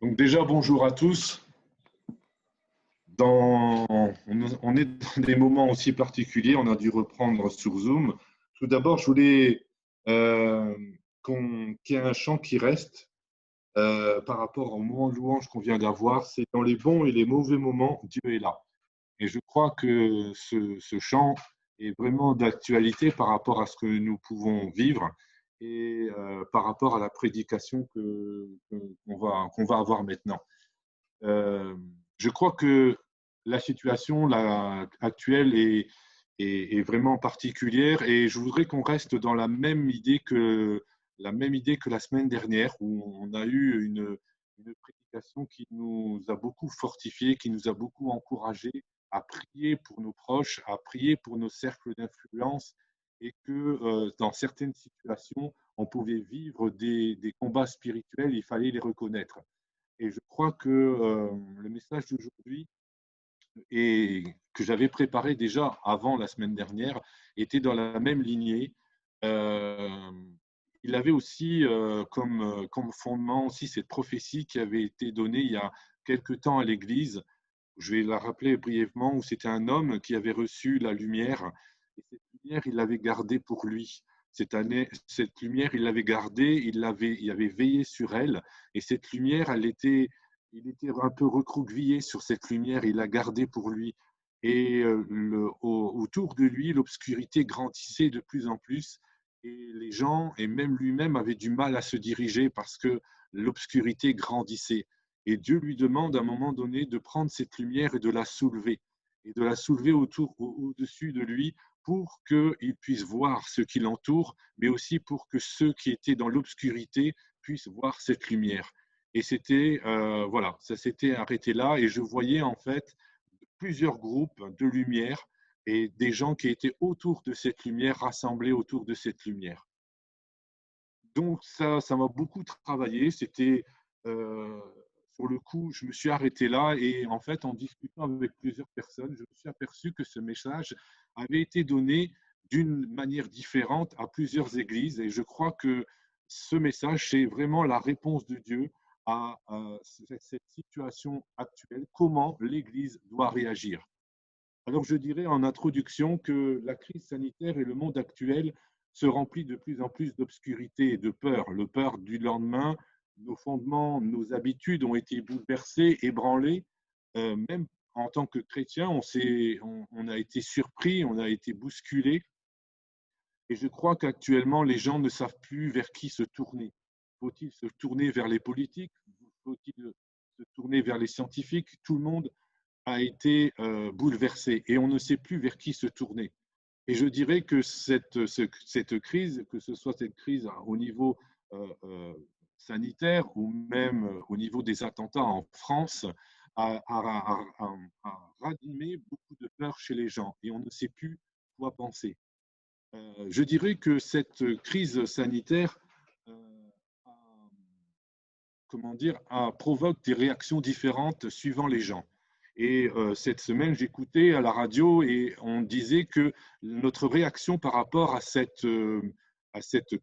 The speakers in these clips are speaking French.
Donc déjà, bonjour à tous. On est dans des moments aussi particuliers, on a dû reprendre sur Zoom. Tout d'abord, je voulais euh, qu'il y ait un chant qui reste par rapport au moment de louange qu'on vient d'avoir. C'est dans les bons et les mauvais moments, Dieu est là. Et je crois que ce chant est vraiment d'actualité par rapport à ce que nous pouvons vivre et par rapport à la prédication qu'on va avoir maintenant. Euh, je crois que la situation actuelle est vraiment particulière et je voudrais qu'on reste dans la même idée que la semaine dernière où on a eu une prédication qui nous a beaucoup fortifiés, qui nous a beaucoup encouragés à prier pour nos proches, à prier pour nos cercles d'influence et que dans certaines situations, on pouvait vivre des combats spirituels, il fallait les reconnaître. Et je crois que le message d'aujourd'hui et que j'avais préparé déjà avant la semaine dernière était dans la même lignée. Euh, il avait aussi comme fondement aussi cette prophétie qui avait été donnée il y a quelque temps à l'Église. Je vais la rappeler brièvement, où c'était un homme qui avait reçu la lumière et cette lumière, il l'avait gardée pour lui. Cette lumière, il l'avait gardée, il avait veillé sur elle et cette lumière, il était un peu recroquevillé sur cette lumière, il l'a gardée pour lui. Et autour de lui, l'obscurité grandissait de plus en plus et les gens, et même lui-même, avaient du mal à se diriger parce que l'obscurité grandissait. Et Dieu lui demande à un moment donné de prendre cette lumière et de la soulever, et de la soulever au-dessus de lui pour qu'il puisse voir ce qui l'entoure, mais aussi pour que ceux qui étaient dans l'obscurité puissent voir cette lumière. Et c'était, voilà, ça s'était arrêté là, et je voyais en fait plusieurs groupes de lumière et des gens qui étaient autour de cette lumière, rassemblés autour de cette lumière. Donc ça m'a beaucoup travaillé. C'était euh, sur le coup, je me suis arrêté là et en fait, en discutant avec plusieurs personnes, je me suis aperçu que ce message avait été donné d'une manière différente à plusieurs églises et je crois que ce message, c'est vraiment la réponse de Dieu à cette situation actuelle, comment l'Église doit réagir. Alors je dirais en introduction que la crise sanitaire et le monde actuel se remplit de plus en plus d'obscurité et de peur. Le peur du lendemain, nos fondements, nos habitudes ont été bouleversés, ébranlés. Même en tant que chrétien, on a été surpris, on a été bousculé. Et je crois qu'actuellement, les gens ne savent plus vers qui se tourner. Faut-il se tourner vers les politiques? Faut-il se tourner vers les scientifiques? Tout le monde a été bouleversé et on ne sait plus vers qui se tourner. Et je dirais que cette crise, que ce soit cette crise au niveau sanitaire ou même au niveau des attentats en France, a ranimé beaucoup de peur chez les gens et on ne sait plus quoi penser. Je dirais que cette crise sanitaire a, comment dire, provoque des réactions différentes suivant les gens. Et cette semaine, j'écoutais à la radio et on disait que notre réaction par rapport à cette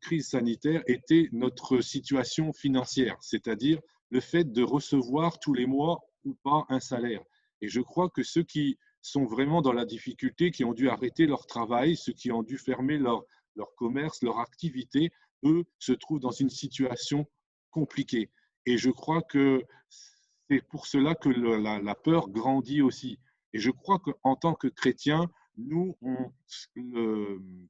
crise sanitaire était notre situation financière, c'est-à-dire le fait de recevoir tous les mois ou pas un salaire. Et je crois que ceux qui sont vraiment dans la difficulté, qui ont dû arrêter leur travail, ceux qui ont dû fermer leur commerce, leur activité, eux se trouvent dans une situation compliquée. Et je crois que c'est pour cela que la peur grandit aussi. Et je crois qu'en tant que chrétiens, nous,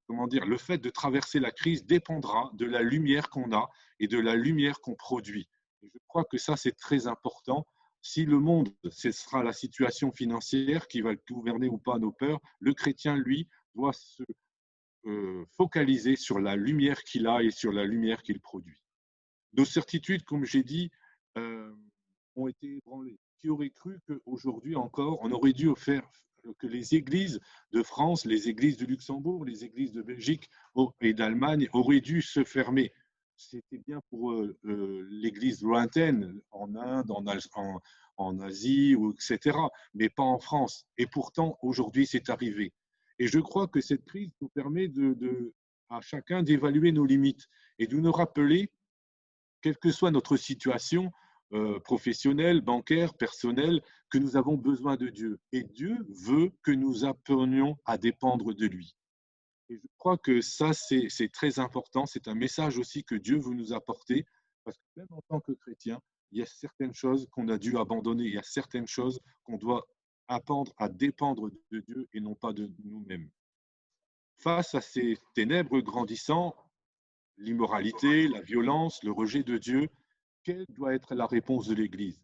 comment dire, le fait de traverser la crise dépendra de la lumière qu'on a et de la lumière qu'on produit. Et je crois que ça, c'est très important. Si le monde, ce sera la situation financière qui va gouverner ou pas nos peurs, le chrétien, lui, doit se focaliser sur la lumière qu'il a et sur la lumière qu'il produit. Nos certitudes, comme j'ai dit, euh, ont été ébranlées. Qui aurait cru qu'aujourd'hui encore, on aurait dû faire que les églises de France, les églises de Luxembourg, les églises de Belgique et d'Allemagne auraient dû se fermer. C'était bien pour l'église lointaine, en Inde, en Asie, etc., mais pas en France. Et pourtant, aujourd'hui, c'est arrivé. Et je crois que cette crise nous permet à chacun d'évaluer nos limites et de nous rappeler quelle que soit notre situation, professionnels, bancaires, personnels, que nous avons besoin de Dieu. Et Dieu veut que nous apprenions à dépendre de lui. Et je crois que ça, c'est très important. C'est un message aussi que Dieu veut nous apporter, parce que même en tant que chrétien, il y a certaines choses qu'on a dû abandonner, il y a certaines choses qu'on doit apprendre à dépendre de Dieu et non pas de nous-mêmes. Face à ces ténèbres grandissant, l'immoralité, la violence, le rejet de Dieu, quelle doit être la réponse de l'Église?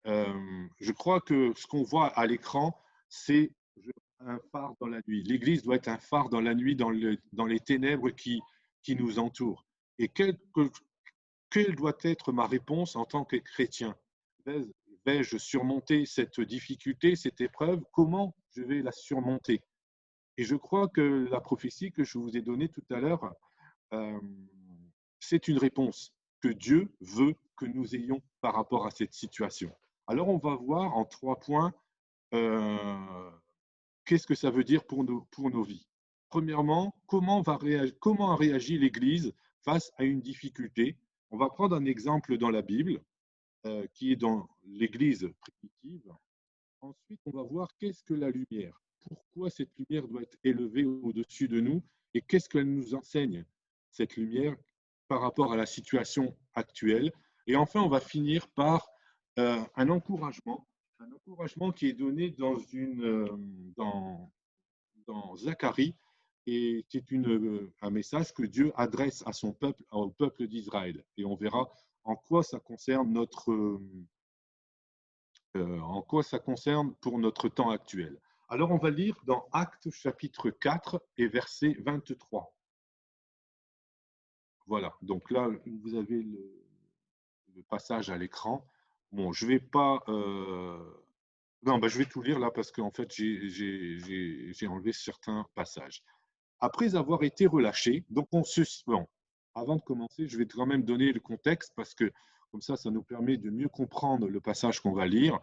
Je crois que ce qu'on voit à l'écran, c'est un phare dans la nuit. L'Église doit être un phare dans la nuit, dans les ténèbres qui nous entourent. Et quelle doit être ma réponse en tant que chrétien? Vais-je surmonter cette difficulté, cette épreuve? Comment je vais la surmonter? Et je crois que la prophétie que je vous ai donnée tout à l'heure, euh, c'est une réponse que Dieu veut que nous ayons par rapport à cette situation. Alors, on va voir en 3 points qu'est-ce que ça veut dire pour nos vies. Premièrement, comment a réagi l'Église face à une difficulté? On va prendre un exemple dans la Bible, qui est dans l'Église primitive. Ensuite, on va voir qu'est-ce que la lumière. Pourquoi cette lumière doit être élevée au-dessus de nous et qu'est-ce qu'elle nous enseigne, cette lumière, par rapport à la situation actuelle. Et enfin, on va finir par un encouragement qui est donné dans Zacharie et qui est un message que Dieu adresse à son peuple, au peuple d'Israël. Et on verra en quoi ça concerne en quoi ça concerne pour notre temps actuel. Alors, on va lire dans Actes chapitre 4 et verset 23. Voilà, donc là, vous avez le passage à l'écran. Bon, je vais pas... Non, je vais tout lire là parce qu'en fait, j'ai enlevé certains passages. Après avoir été relâché, donc bon, avant de commencer, je vais quand même donner le contexte parce que comme ça nous permet de mieux comprendre le passage qu'on va lire.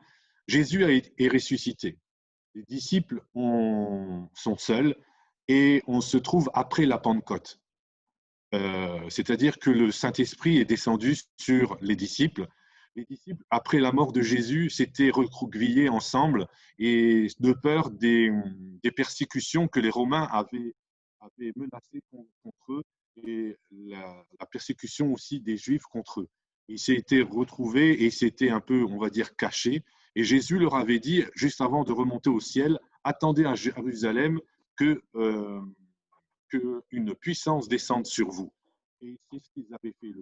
Jésus est ressuscité. Les disciples sont seuls et on se trouve après la Pentecôte. C'est-à-dire que le Saint-Esprit est descendu sur les disciples. Les disciples, après la mort de Jésus, s'étaient recroquevillés ensemble et de peur des persécutions que les Romains avaient menacées contre eux et la persécution aussi des Juifs contre eux. Ils s'étaient retrouvés et s'étaient un peu, on va dire, cachés. Et Jésus leur avait dit, juste avant de remonter au ciel, attendez à Jérusalem qu'une puissance descende sur vous. Et c'est ce qu'ils avaient fait.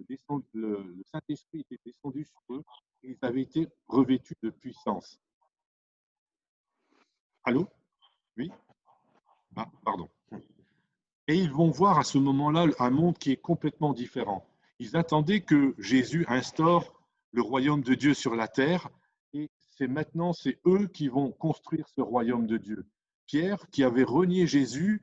Le Saint-Esprit était descendu sur eux et ils avaient été revêtus de puissance. Allô? Oui? Ah, pardon. Et ils vont voir à ce moment-là un monde qui est complètement différent. Ils attendaient que Jésus instaure le royaume de Dieu sur la terre et c'est eux qui vont construire ce royaume de Dieu. Pierre, qui avait renié Jésus,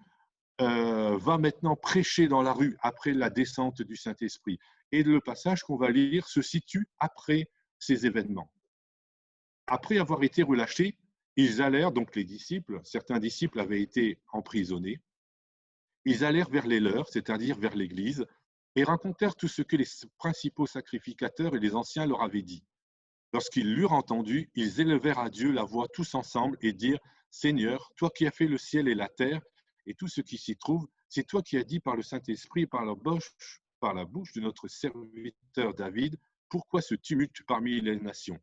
va maintenant prêcher dans la rue après la descente du Saint-Esprit. Et le passage qu'on va lire se situe après ces événements. Après avoir été relâchés, ils allèrent, donc les disciples, certains disciples avaient été emprisonnés, ils allèrent vers les leurs, c'est-à-dire vers l'Église, et racontèrent tout ce que les principaux sacrificateurs et les anciens leur avaient dit. Lorsqu'ils l'eurent entendu, ils élevèrent à Dieu la voix tous ensemble et dirent « Seigneur, toi qui as fait le ciel et la terre et tout ce qui s'y trouve, c'est toi qui as dit par le Saint-Esprit et par la bouche de notre serviteur David, pourquoi ce tumulte parmi les nations?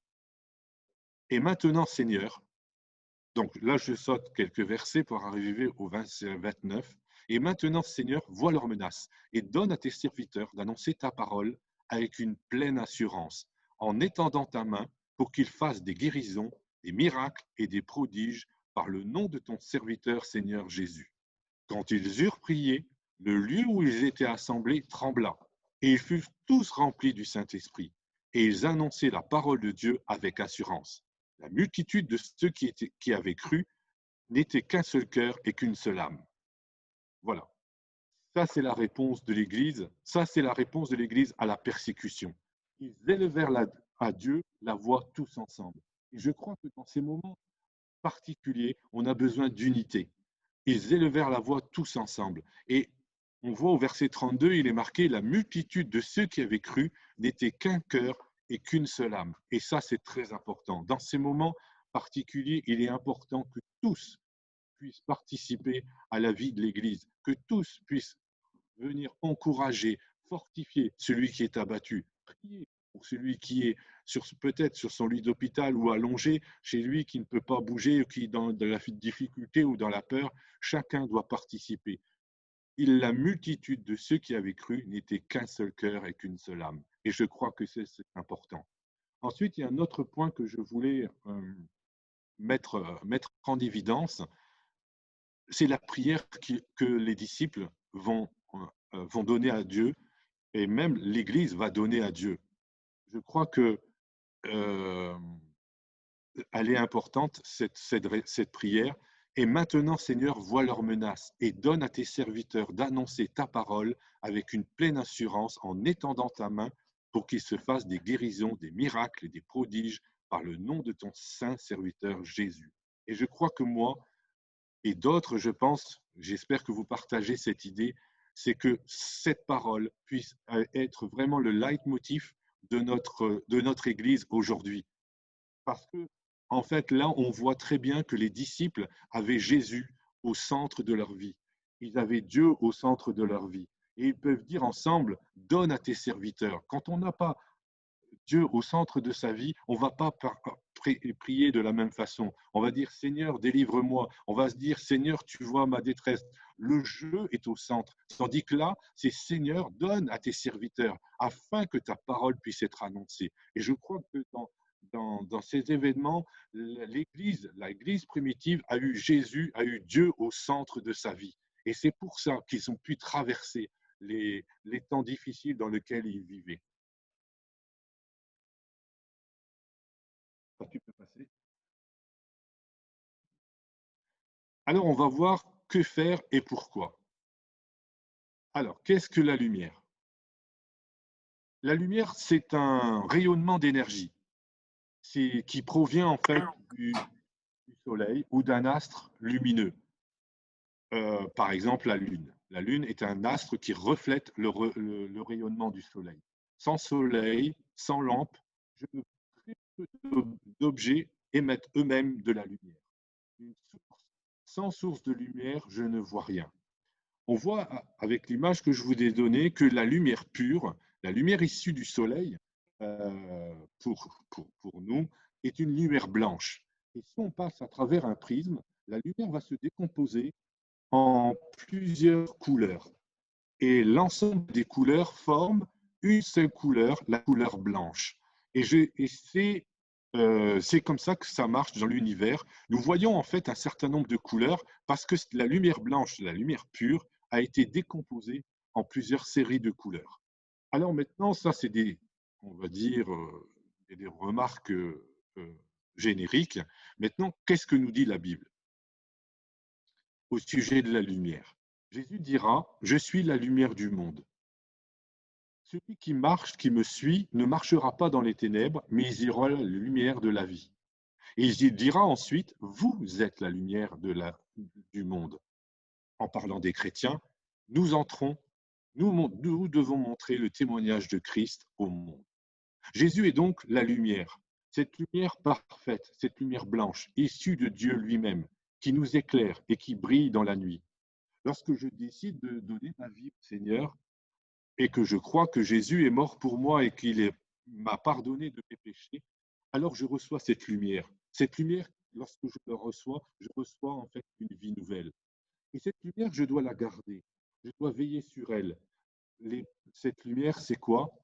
Et maintenant, Seigneur, donc là je saute quelques versets pour arriver au 29, et maintenant, Seigneur, vois leurs menaces et donne à tes serviteurs d'annoncer ta parole avec une pleine assurance, en étendant ta main pour qu'ils fassent des guérisons, des miracles et des prodiges par le nom de ton serviteur Seigneur Jésus. Quand ils eurent prié, le lieu où ils étaient assemblés trembla, et ils furent tous remplis du Saint-Esprit, et ils annonçaient la parole de Dieu avec assurance. La multitude de ceux qui avaient cru n'était qu'un seul cœur et qu'une seule âme. Voilà. Ça, c'est la réponse de l'Église. Ça, c'est la réponse de l'Église à la persécution. Ils élevèrent à Dieu la voix tous ensemble. Et je crois que dans ces moments particuliers, on a besoin d'unité. Ils élevèrent la voix tous ensemble. Et on voit au verset 32, il est marqué « La multitude de ceux qui avaient cru n'était qu'un cœur et qu'une seule âme. Et ça, c'est très important. Dans ces moments particuliers, il est important que tous puissent participer à la vie de l'Église, que tous puissent venir encourager, fortifier celui qui est abattu, prier pour celui qui est peut-être sur son lit d'hôpital ou allongé, chez lui qui ne peut pas bouger ou qui est dans de la difficulté ou dans la peur. Chacun doit participer. La multitude de ceux qui avaient cru n'était qu'un seul cœur et qu'une seule âme. Et je crois que c'est important. Ensuite, il y a un autre point que je voulais mettre en évidence, c'est la prière que les disciples vont donner à Dieu, et même l'Église va donner à Dieu. Je crois que elle est importante, cette prière. Et maintenant, Seigneur, vois leurs menaces et donne à tes serviteurs d'annoncer ta parole avec une pleine assurance en étendant ta main pour qu'il se fasse des guérisons, des miracles et des prodiges par le nom de ton saint serviteur Jésus. Et je crois que moi et d'autres, je pense, j'espère que vous partagez cette idée, c'est que cette parole puisse être vraiment le leitmotiv de notre Église aujourd'hui. Parce que, en fait, là, on voit très bien que les disciples avaient Jésus au centre de leur vie. Ils avaient Dieu au centre de leur vie. Et ils peuvent dire ensemble, donne à tes serviteurs. Quand on n'a pas Dieu au centre de sa vie, on ne va pas prier de la même façon. On va dire, Seigneur, délivre-moi. On va se dire, Seigneur, tu vois ma détresse. Le jeu est au centre. Tandis que là, c'est Seigneur, donne à tes serviteurs afin que ta parole puisse être annoncée. Et je crois que dans ces événements, l'Église primitive a eu Jésus, a eu Dieu au centre de sa vie. Et c'est pour ça qu'ils ont pu traverser les temps difficiles dans lesquels ils vivaient. Tu peux passer. Alors, on va voir que faire et pourquoi. Alors, qu'est-ce que la lumière? La lumière, c'est un rayonnement d'énergie qui provient en fait du Soleil ou d'un astre lumineux. Par exemple, la Lune. La Lune est un astre qui reflète le rayonnement du Soleil. Sans Soleil, sans lampe, très peu d'objets émettent eux-mêmes de la lumière. Sans source de lumière, je ne vois rien. On voit avec l'image que je vous ai donnée que la lumière pure, la lumière issue du soleil, pour nous, est une lumière blanche. Et si on passe à travers un prisme, la lumière va se décomposer en plusieurs couleurs. Et l'ensemble des couleurs forme une seule couleur, la couleur blanche. Et c'est comme ça que ça marche dans l'univers. Nous voyons en fait un certain nombre de couleurs parce que la lumière blanche, la lumière pure, a été décomposée en plusieurs séries de couleurs. Alors maintenant, ça c'est on va dire, des remarques génériques. Maintenant, qu'est-ce que nous dit la Bible au sujet de la lumière? Jésus dira, je suis la lumière du monde. Celui qui marche, qui me suit, ne marchera pas dans les ténèbres, mais il aura la lumière de la vie. Et il dira ensuite, vous êtes la lumière du monde. En parlant des chrétiens, nous entrons, nous devons montrer le témoignage de Christ au monde. Jésus est donc la lumière, cette lumière parfaite, cette lumière blanche, issue de Dieu lui-même, qui nous éclaire et qui brille dans la nuit. Lorsque je décide de donner ma vie au Seigneur et que je crois que Jésus est mort pour moi et qu'il m'a pardonné de mes péchés, alors je reçois cette lumière. Cette lumière, lorsque je la reçois, je reçois en fait une vie nouvelle. Et cette lumière, je dois la garder. Je dois veiller sur elle. Cette lumière, c'est quoi?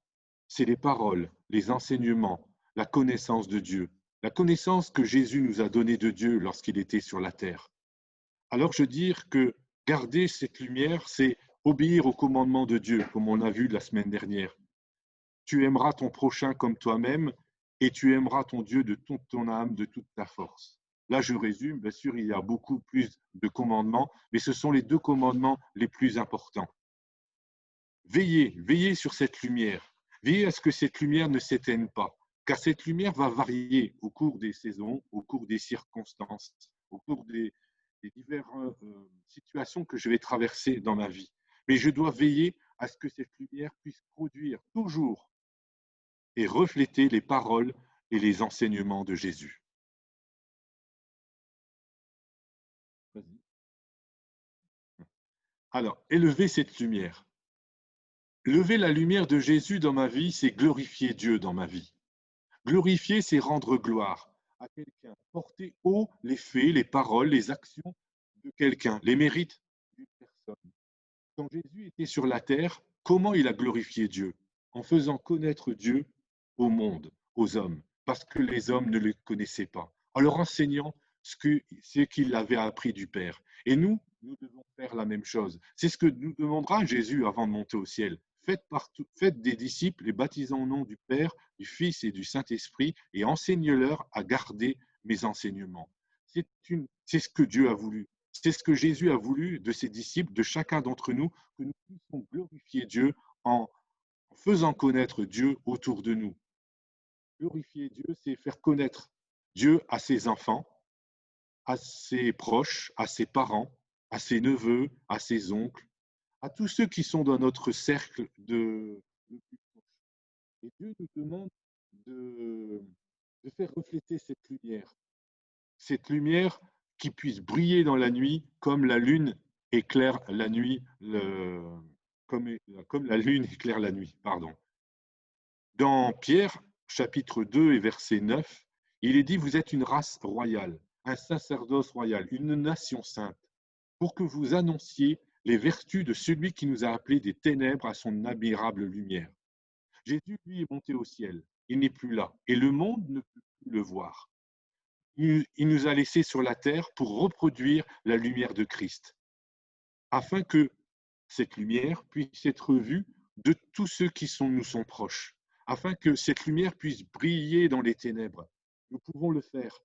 C'est les paroles, les enseignements, la connaissance de Dieu, la connaissance que Jésus nous a donnée de Dieu lorsqu'il était sur la terre. Alors je veux dire que garder cette lumière, c'est obéir au commandement de Dieu, comme on a vu la semaine dernière. Tu aimeras ton prochain comme toi-même et tu aimeras ton Dieu de toute ton âme, de toute ta force. Là, je résume, bien sûr, il y a beaucoup plus de commandements, mais ce sont les deux commandements les plus importants. Veillez sur cette lumière. Veillez à ce que cette lumière ne s'éteigne pas, car cette lumière va varier au cours des saisons, au cours des circonstances, au cours des diverses situations que je vais traverser dans ma vie. Mais je dois veiller à ce que cette lumière puisse produire toujours et refléter les paroles et les enseignements de Jésus. Alors, élever cette lumière. Lever la lumière de Jésus dans ma vie, c'est glorifier Dieu dans ma vie. Glorifier, c'est rendre gloire à quelqu'un, porter haut les faits, les paroles, les actions de quelqu'un, les mérites d'une personne. Quand Jésus était sur la terre, comment il a glorifié Dieu? En faisant connaître Dieu au monde, aux hommes, parce que les hommes ne le connaissaient pas, en leur enseignant ce qu'il avait appris du Père. Et nous devons faire la même chose. C'est ce que nous demandera Jésus avant de monter au ciel. Faites des disciples et baptisons au nom du Père, du Fils et du Saint-Esprit et enseignez-leur à garder mes enseignements. C'est ce que Dieu a voulu. C'est ce que Jésus a voulu de ses disciples, de chacun d'entre nous, que nous puissions glorifier Dieu en faisant connaître Dieu autour de nous. Glorifier Dieu, c'est faire connaître Dieu à ses enfants, à ses proches, à ses parents, à ses neveux, à ses oncles, à tous ceux qui sont dans notre cercle de plus proche. Et Dieu nous demande de, de faire refléter cette lumière qui puisse briller dans la nuit comme la lune éclaire la nuit, comme la lune éclaire la nuit, pardon. Dans Pierre, chapitre 2 et verset 9, il est dit, vous êtes une race royale, un sacerdoce royal, une nation sainte, pour que vous annonciez les vertus de celui qui nous a appelés des ténèbres à son admirable lumière. Jésus, lui, est monté au ciel, il n'est plus là, et le monde ne peut plus le voir. Il nous a laissés sur la terre pour reproduire la lumière de Christ, afin que cette lumière puisse être vue de tous ceux qui nous sont proches, afin que cette lumière puisse briller dans les ténèbres. Nous pouvons le faire,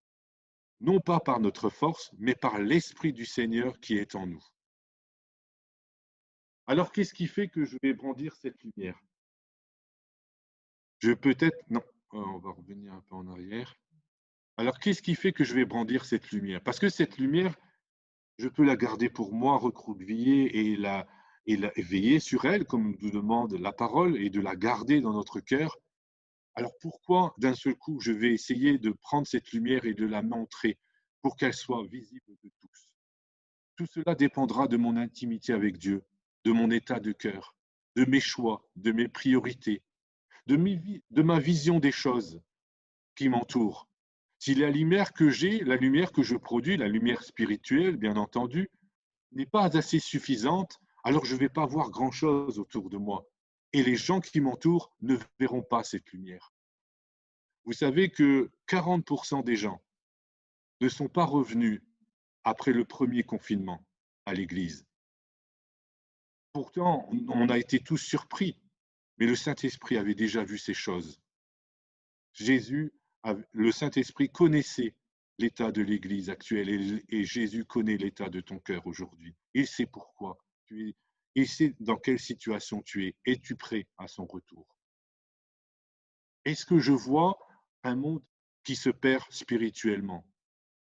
non pas par notre force, mais par l'Esprit du Seigneur qui est en nous. Alors, qu'est-ce qui fait que je vais brandir cette lumière? Non, on va revenir un peu en arrière. Alors, qu'est-ce qui fait que je vais brandir cette lumière? Parce que cette lumière, je peux la garder pour moi, recroquevillée et veiller sur elle, comme nous demande la parole, et de la garder dans notre cœur. Alors pourquoi d'un seul coup je vais essayer de prendre cette lumière et de la montrer pour qu'elle soit visible de tous? Tout cela dépendra de mon intimité avec Dieu, de mon état de cœur, de mes choix, de mes priorités, de ma vision des choses qui m'entourent. Si la lumière que j'ai, la lumière que je produis, la lumière spirituelle, bien entendu, n'est pas assez suffisante, alors je ne vais pas voir grand-chose autour de moi. Et les gens qui m'entourent ne verront pas cette lumière. Vous savez que 40% des gens ne sont pas revenus après le premier confinement à l'église. Pourtant, on a été tous surpris, mais le Saint-Esprit avait déjà vu ces choses. Le Saint-Esprit connaissait l'état de l'Église actuelle et Jésus connaît l'état de ton cœur aujourd'hui. Il sait pourquoi tu es, il sait dans quelle situation tu es. Es-tu prêt à son retour? Est-ce que je vois un monde qui se perd spirituellement,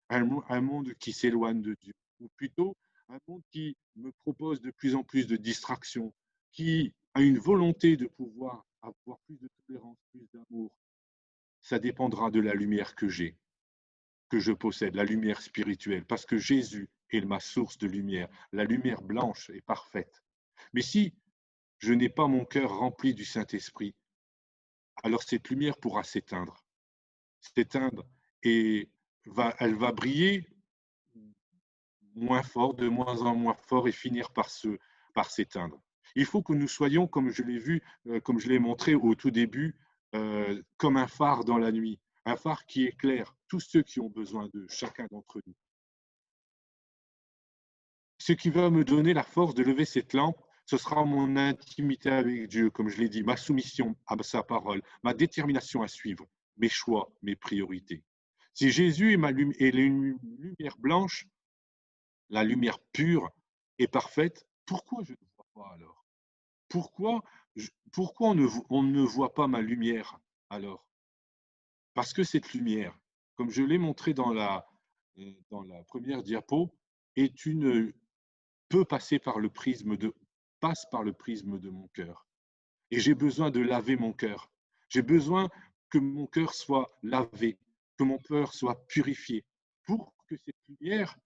un monde qui s'éloigne de Dieu, ou plutôt un monde qui me propose de plus en plus de distractions, qui a une volonté de pouvoir avoir plus de tolérance, plus d'amour? Ça dépendra de la lumière que j'ai, que je possède, la lumière spirituelle, parce que Jésus est ma source de lumière. La lumière blanche est parfaite. Mais si je n'ai pas mon cœur rempli du Saint-Esprit, alors cette lumière pourra s'éteindre et elle va briller moins fort, de moins en moins fort et finir par s'éteindre. Il faut que nous soyons, comme je l'ai vu, comme je l'ai montré au tout début, comme un phare dans la nuit, un phare qui éclaire tous ceux qui ont besoin de chacun d'entre nous. Ce qui va me donner la force de lever cette lampe, ce sera mon intimité avec Dieu, comme je l'ai dit, ma soumission à sa parole, ma détermination à suivre, mes choix, mes priorités. Si Jésus est la lumière blanche, la lumière pure et parfaite, pourquoi je ne vois pas alors? Pourquoi on ne voit pas ma lumière alors? Parce que cette lumière, comme je l'ai montré dans la première diapo, peut passer passe par le prisme de mon cœur. Et j'ai besoin de laver mon cœur. J'ai besoin que mon cœur soit lavé, que mon cœur soit purifié, pour que cette lumière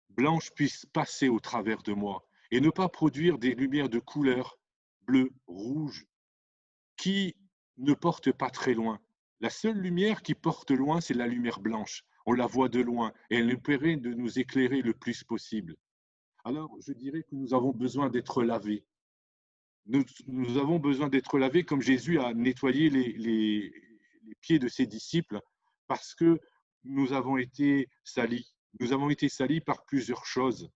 blanche puisse passer au travers de moi et ne pas produire des lumières de couleur bleu, rouge, qui ne portent pas très loin. La seule lumière qui porte loin, c'est la lumière blanche. On la voit de loin et elle nous permet de nous éclairer le plus possible. Alors, je dirais que nous avons besoin d'être lavés. Nous avons besoin d'être lavés comme Jésus a nettoyé les pieds de ses disciples parce que nous avons été salis. Nous avons été salis par plusieurs choses.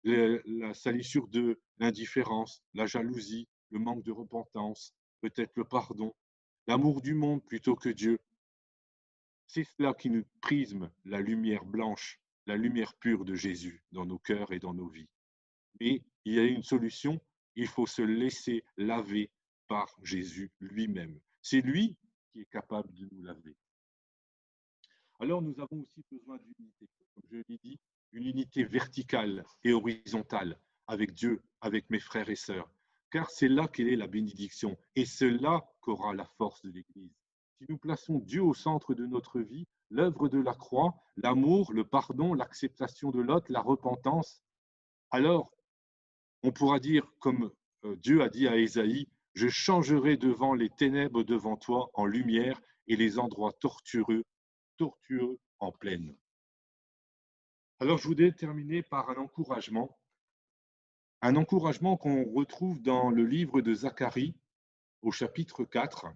La salissure de l'indifférence, la jalousie, le manque de repentance, peut-être le pardon, l'amour du monde plutôt que Dieu. C'est cela qui nous prisme la lumière blanche, la lumière pure de Jésus dans nos cœurs et dans nos vies. Mais il y a une solution, il faut se laisser laver par Jésus lui-même. C'est lui qui est capable de nous laver. Alors nous avons aussi besoin d'unité, comme je l'ai dit, une unité verticale et horizontale avec Dieu, avec mes frères et sœurs, car c'est là qu'elle est la bénédiction et c'est là qu'aura la force de l'Église. Si nous plaçons Dieu au centre de notre vie, l'œuvre de la croix, l'amour, le pardon, l'acceptation de l'autre, la repentance, alors on pourra dire, comme Dieu a dit à Ésaïe, je changerai devant les ténèbres devant toi en lumière et les endroits tortueux en plaine. Alors, je voudrais terminer par un encouragement qu'on retrouve dans le livre de Zacharie au chapitre 4,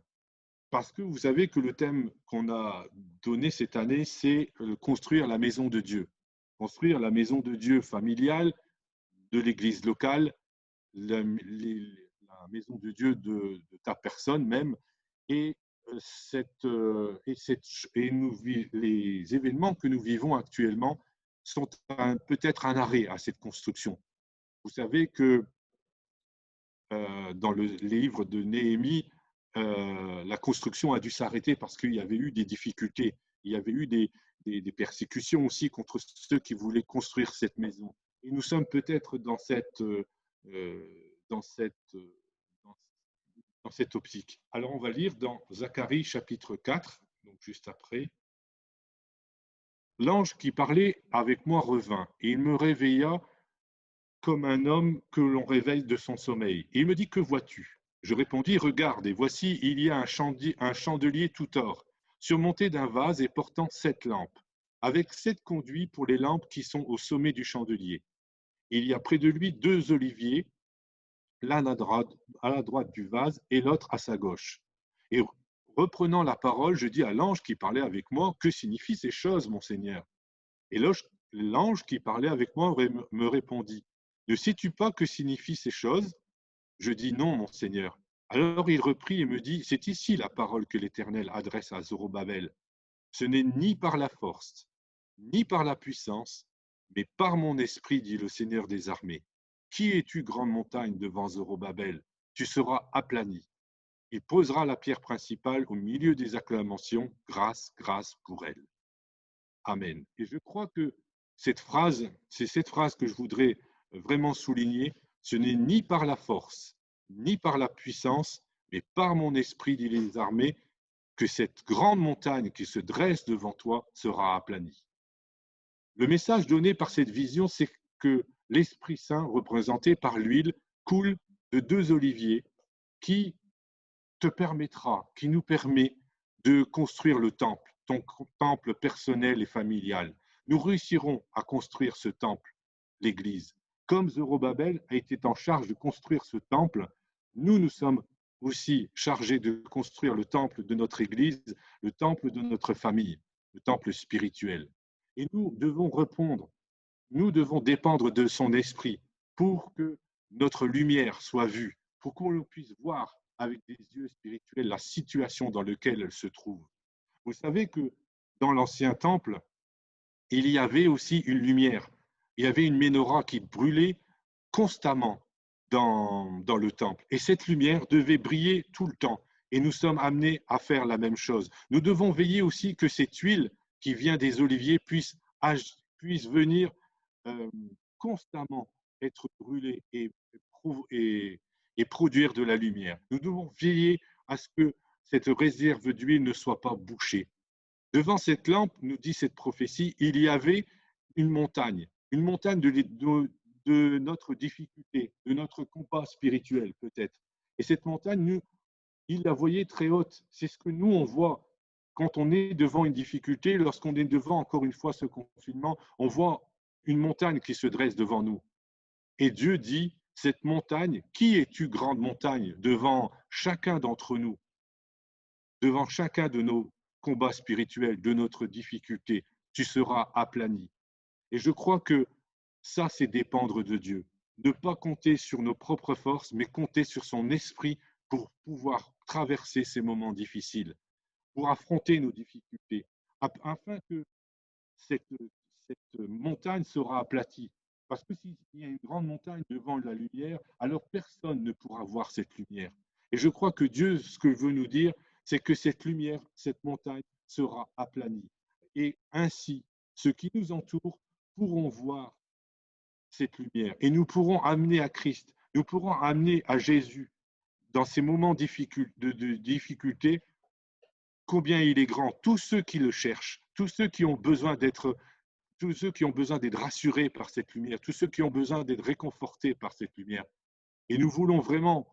parce que vous savez que le thème qu'on a donné cette année, c'est construire la maison de Dieu. Construire la maison de Dieu familiale, de l'église locale, la maison de Dieu de ta personne même, et, les événements que nous vivons actuellement sont peut-être un arrêt à cette construction. Vous savez que dans le livre de Néhémie, la construction a dû s'arrêter parce qu'il y avait eu des difficultés. Il y avait eu des persécutions aussi contre ceux qui voulaient construire cette maison. Et nous sommes peut-être dans dans cette, dans cette optique. Alors on va lire dans Zacharie chapitre 4, donc juste après. L'ange qui parlait avec moi revint, et il me réveilla comme un homme que l'on réveille de son sommeil. Et il me dit, que vois-tu? Je répondis, regarde, et voici, il y a un chandelier tout or, surmonté d'un vase et portant 7 lampes, avec 7 conduits pour les lampes qui sont au sommet du chandelier. Il y a près de lui 2 oliviers, l'un à la droite du vase et l'autre à sa gauche. Et reprenant la parole, je dis à l'ange qui parlait avec moi, que signifient ces choses, mon Seigneur? Et l'ange qui parlait avec moi me répondit, ne sais-tu pas que signifient ces choses? Je dis non, mon Seigneur. Alors il reprit et me dit, c'est ici la parole que l'Éternel adresse à Zorobabel. Ce n'est ni par la force, ni par la puissance, mais par mon esprit, dit le Seigneur des armées. Qui es-tu, grande montagne, devant Zorobabel? Tu seras aplani. Il posera la pierre principale au milieu des acclamations, grâce, grâce pour elle. Amen. Et je crois que c'est cette phrase que je voudrais vraiment souligner. Ce n'est ni par la force, ni par la puissance, mais par mon esprit, dit les armées, que cette grande montagne qui se dresse devant toi sera aplanie. Le message donné par cette vision, c'est que l'Esprit Saint, représenté par l'huile, coule de 2 oliviers qui te permettra, qui nous permet de construire le temple, ton temple personnel et familial. Nous réussirons à construire ce temple, l'Église. Comme Zorobabel a été en charge de construire ce temple, nous sommes aussi chargés de construire le temple de notre Église, le temple de notre famille, le temple spirituel. Et nous devons répondre, nous devons dépendre de son esprit pour que notre lumière soit vue, pour qu'on puisse voir avec des yeux spirituels la situation dans laquelle elle se trouve. Vous savez que dans l'ancien temple, il y avait aussi une lumière. Il y avait une menorah qui brûlait constamment dans le temple. Et cette lumière devait briller tout le temps. Et nous sommes amenés à faire la même chose. Nous devons veiller aussi que cette huile qui vient des oliviers puisse venir constamment être brûlée et produire de la lumière. Nous devons veiller à ce que cette réserve d'huile ne soit pas bouchée. Devant cette lampe, nous dit cette prophétie, il y avait une montagne de notre difficulté, de notre combat spirituel peut-être. Et cette montagne, il la voyait très haute. C'est ce que nous, on voit quand on est devant une difficulté, lorsqu'on est devant, encore une fois, ce confinement, on voit une montagne qui se dresse devant nous. Et Dieu dit, cette montagne, qui es-tu, grande montagne, devant chacun d'entre nous, devant chacun de nos combats spirituels, de notre difficulté, tu seras aplani. Et je crois que ça, c'est dépendre de Dieu. Ne pas compter sur nos propres forces, mais compter sur son esprit pour pouvoir traverser ces moments difficiles, pour affronter nos difficultés, afin que cette, cette montagne sera aplatie. Parce que s'il y a une grande montagne devant la lumière, alors personne ne pourra voir cette lumière. Et je crois que Dieu, ce que veut nous dire, c'est que cette lumière, cette montagne sera aplanie. Et ainsi, ceux qui nous entourent pourront voir cette lumière. Et nous pourrons amener à Christ, nous pourrons amener à Jésus dans ces moments de difficulté, combien il est grand. Tous ceux qui le cherchent, tous ceux qui ont besoin d'être tous ceux qui ont besoin d'être rassurés par cette lumière, tous ceux qui ont besoin d'être réconfortés par cette lumière. Et nous voulons vraiment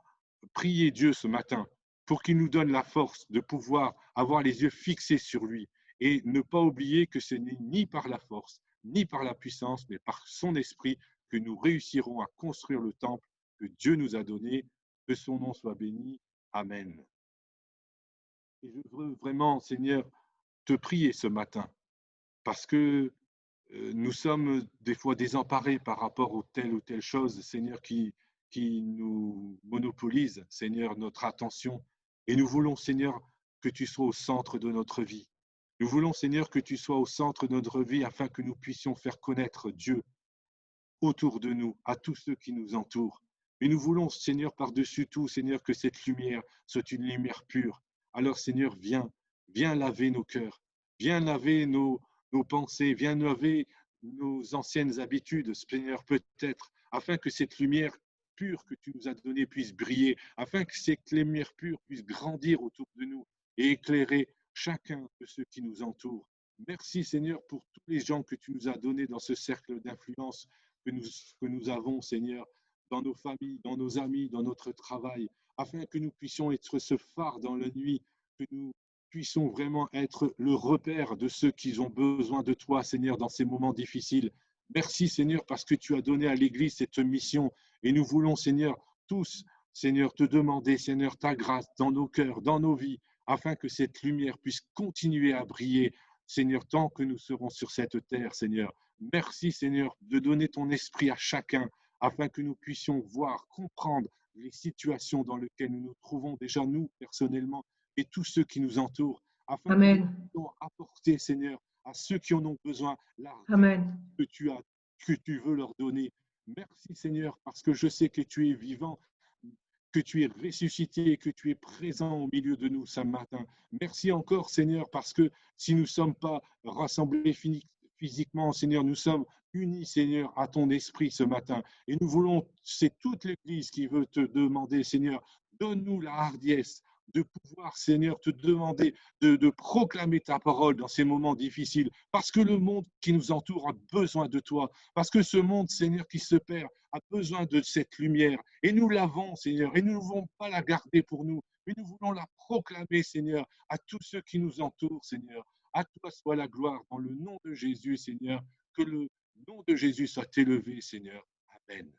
prier Dieu ce matin pour qu'il nous donne la force de pouvoir avoir les yeux fixés sur lui et ne pas oublier que ce n'est ni par la force, ni par la puissance, mais par son esprit que nous réussirons à construire le temple que Dieu nous a donné. Que son nom soit béni. Amen. Et je veux vraiment, Seigneur, te prier ce matin parce que nous sommes des fois désemparés par rapport aux telle ou telle chose, Seigneur, qui nous monopolise, Seigneur, notre attention. Et nous voulons, Seigneur, que tu sois au centre de notre vie. Nous voulons, Seigneur, que tu sois au centre de notre vie afin que nous puissions faire connaître Dieu autour de nous, à tous ceux qui nous entourent. Et nous voulons, Seigneur, par-dessus tout, Seigneur, que cette lumière soit une lumière pure. Alors, Seigneur, viens laver nos cœurs, viens laver nos pensées, viens laver nos anciennes habitudes, Seigneur, peut-être, afin que cette lumière pure que tu nous as donnée puisse briller, afin que cette lumière pure puisse grandir autour de nous et éclairer chacun de ceux qui nous entourent. Merci, Seigneur, pour tous les gens que tu nous as donnés dans ce cercle d'influence que nous avons, Seigneur, dans nos familles, dans nos amis, dans notre travail, afin que nous puissions être ce phare dans la nuit, que nous puissions vraiment être le repère de ceux qui ont besoin de toi, Seigneur, dans ces moments difficiles. Merci, Seigneur, parce que tu as donné à l'Église cette mission et nous voulons, Seigneur, tous, Seigneur, te demander, Seigneur, ta grâce dans nos cœurs, dans nos vies, afin que cette lumière puisse continuer à briller, Seigneur, tant que nous serons sur cette terre, Seigneur. Merci, Seigneur, de donner ton esprit à chacun afin que nous puissions voir, comprendre les situations dans lesquelles nous nous trouvons déjà, nous, personnellement, et tous ceux qui nous entourent, afin que nous Amen. puissions apporter, Seigneur, à ceux qui en ont besoin, la Amen. que tu veux leur donner. Merci, Seigneur, parce que je sais que tu es vivant, que tu es ressuscité, que tu es présent au milieu de nous ce matin. Merci encore, Seigneur, parce que si nous ne sommes pas rassemblés physiquement, Seigneur, nous sommes unis, Seigneur, à ton esprit ce matin. Et nous voulons, c'est toute l'Église qui veut te demander, Seigneur, donne-nous la hardiesse de pouvoir, Seigneur, te demander de proclamer ta parole dans ces moments difficiles, parce que le monde qui nous entoure a besoin de toi, parce que ce monde, Seigneur, qui se perd, a besoin de cette lumière. Et nous l'avons, Seigneur, et nous ne voulons pas la garder pour nous, mais nous voulons la proclamer, Seigneur, à tous ceux qui nous entourent, Seigneur. À toi soit la gloire dans le nom de Jésus, Seigneur. Que le nom de Jésus soit élevé, Seigneur. Amen.